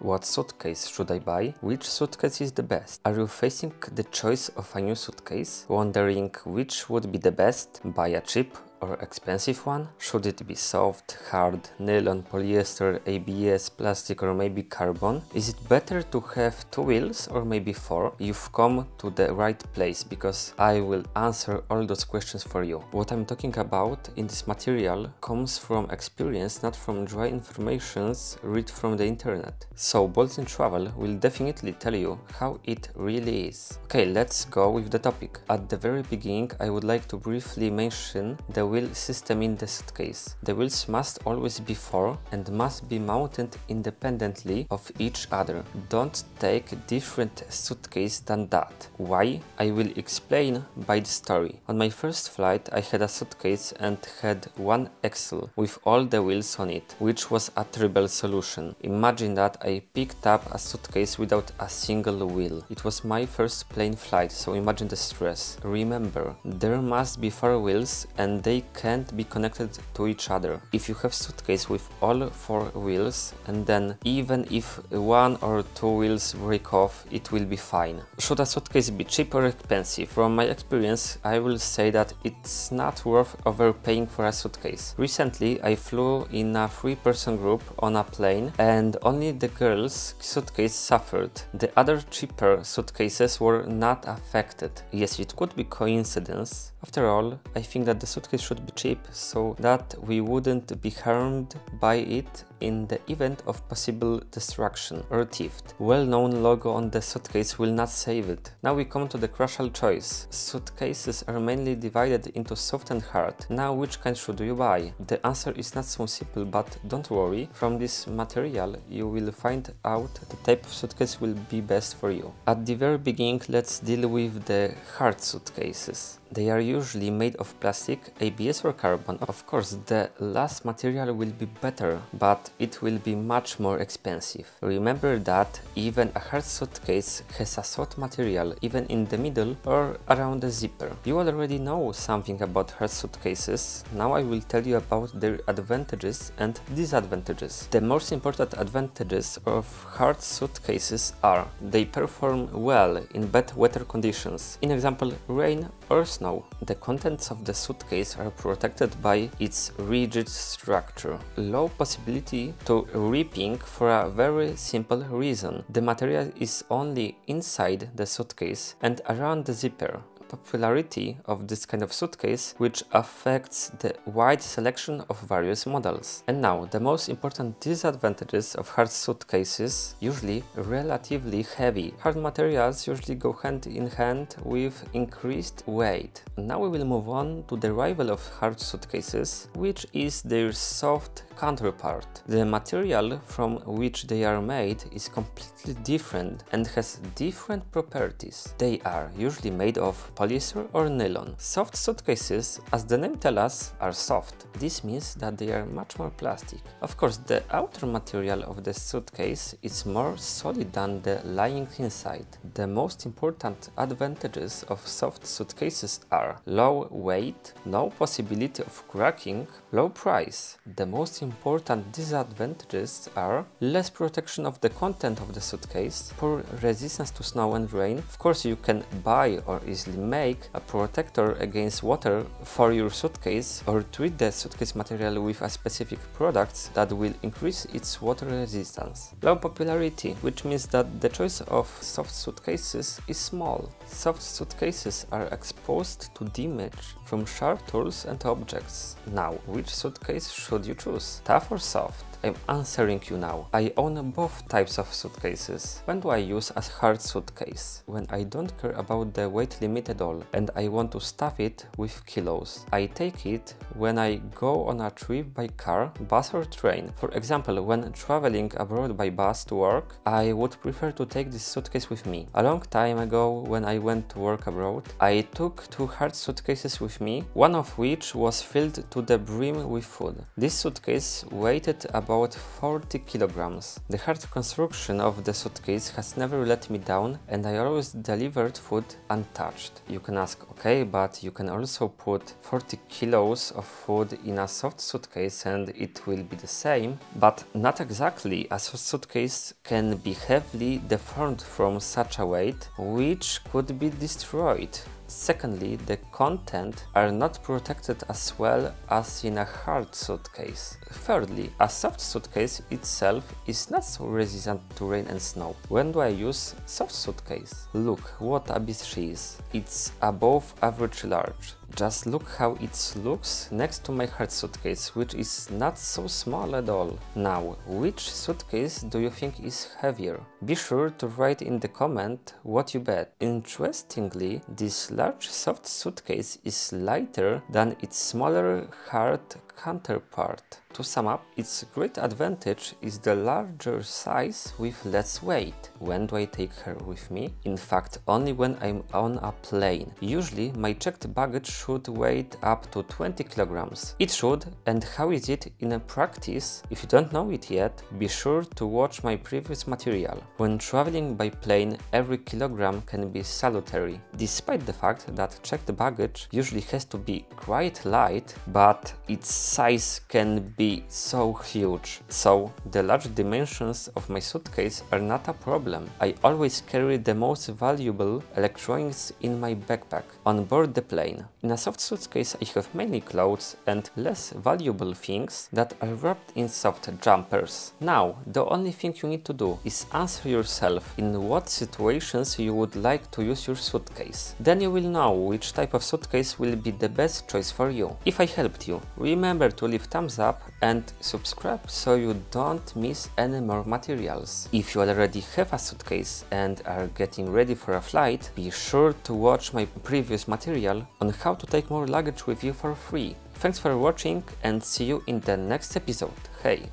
What suitcase should I buy? Which suitcase is the best? Are you facing the choice of a new suitcase? Wondering which would be the best? Buy a cheap or expensive one? Should it be soft, hard, nylon, polyester, ABS, plastic, or maybe carbon? Is it better to have 2 wheels or maybe 4? You've come to the right place because I will answer all those questions for you. What I'm talking about in this material comes from experience, not from dry informations read from the internet. So Bolt in Travel will definitely tell you how it really is. Okay, let's go with the topic. At the very beginning, I would like to briefly mention the wheel system in the suitcase. The wheels must always be 4 and must be mounted independently of each other. Don't take different suitcase than that. Why? I will explain by the story. On my first flight I had a suitcase and had one axle with all the wheels on it, which was a terrible solution. Imagine that I picked up a suitcase without a single wheel. It was my first plane flight, so imagine the stress. Remember, there must be 4 wheels and they can't be connected to each other. If you have suitcase with all 4 wheels and then even if 1 or 2 wheels break off, it will be fine. Should a suitcase be cheap or expensive? From my experience, I will say that it's not worth overpaying for a suitcase. Recently, I flew in a 3-person group on a plane and only the girls' suitcase suffered. The other cheaper suitcases were not affected. Yes, it could be coincidence. After all, I think that the suitcase should be cheap so that we wouldn't be harmed by it in the event of possible destruction or theft. Well-known logo on the suitcase will not save it. Now we come to the crucial choice. Suitcases are mainly divided into soft and hard. Now which kind should you buy? The answer is not so simple, but don't worry. From this material you will find out the type of suitcase will be best for you. At the very beginning, let's deal with the hard suitcases. They are usually made of plastic, ABS or carbon. Of course, the last material will be better, but it will be much more expensive. Remember that even a hard suitcase has a soft material, even in the middle or around the zipper. You already know something about hard suitcases. Now I will tell you about their advantages and disadvantages. The most important advantages of hard suitcases are they perform well in bad weather conditions. In example, rain or snow. The contents of the suitcase are protected by its rigid structure. Low possibility to ripping for a very simple reason. The material is only inside the suitcase and around the zipper. Popularity of this kind of suitcase, which affects the wide selection of various models. And now, the most important disadvantages of hard suitcases, usually relatively heavy. Hard materials usually go hand in hand with increased weight. Now we will move on to the rival of hard suitcases, which is their soft counterpart. The material from which they are made is completely different and has different properties. They are usually made of polyester or nylon. Soft suitcases, as the name tells us, are soft. This means that they are much more plastic. Of course, the outer material of the suitcase is more solid than the lining inside. The most important advantages of soft suitcases are low weight, no possibility of cracking, low price. The most important disadvantages are less protection of the content of the suitcase, poor resistance to snow and rain. Of course, you can buy or easily make a protector against water for your suitcase or treat the suitcase material with a specific product that will increase its water resistance. Low popularity, which means that the choice of soft suitcases is small. Soft suitcases are exposed to damage from sharp tools and objects. Now, which suitcase should you choose? Tough or soft? I'm answering you now. I own both types of suitcases. When do I use a hard suitcase? When I don't care about the weight limit at all and I want to stuff it with kilos. I take it when I go on a trip by car, bus or train. For example, when traveling abroad by bus to work, I would prefer to take this suitcase with me. A long time ago, when I went to work abroad, I took 2 hard suitcases with me, one of which was filled to the brim with food. This suitcase weighed about about 40 kilograms. The hard construction of the suitcase has never let me down, and I always delivered food untouched. You can ask, okay, but you can also put 40 kilos of food in a soft suitcase and it will be the same. But not exactly. A soft suitcase can be heavily deformed from such a weight, which could be destroyed. Secondly, the content are not protected as well as in a hard suitcase. Thirdly, a soft suitcase itself is not so resistant to rain and snow. When do I use soft suitcase? Look what a beast she is. It's above average large. Just look how it looks next to my hard suitcase, which is not so small at all. Now, which suitcase do you think is heavier? Be sure to write in the comment what you bet. Interestingly, this large soft suitcase is lighter than its smaller hard counterpart. To sum up, its great advantage is the larger size with less weight. When do I take her with me? In fact, only when I'm on a plane. Usually, my checked baggage should weigh up to 20 kilograms. It should, and how is it in practice? If you don't know it yet, be sure to watch my previous material. When traveling by plane, every kilogram can be salutary, despite the fact that checked baggage usually has to be quite light, but its size can be so huge. So the large dimensions of my suitcase are not a problem. I always carry the most valuable electronics in my backpack on board the plane. In a soft suitcase I have mainly clothes and less valuable things that are wrapped in soft jumpers. Now the only thing you need to do is answer yourself in what situations you would like to use your suitcase. Then you will know which type of suitcase will be the best choice for you. If I helped you, remember to leave thumbs up and subscribe so you don't miss any more materials. If you already have a suitcase and are getting ready for a flight, be sure to watch my previous material on how to take more luggage with you for free. Thanks for watching and see you in the next episode. Hey!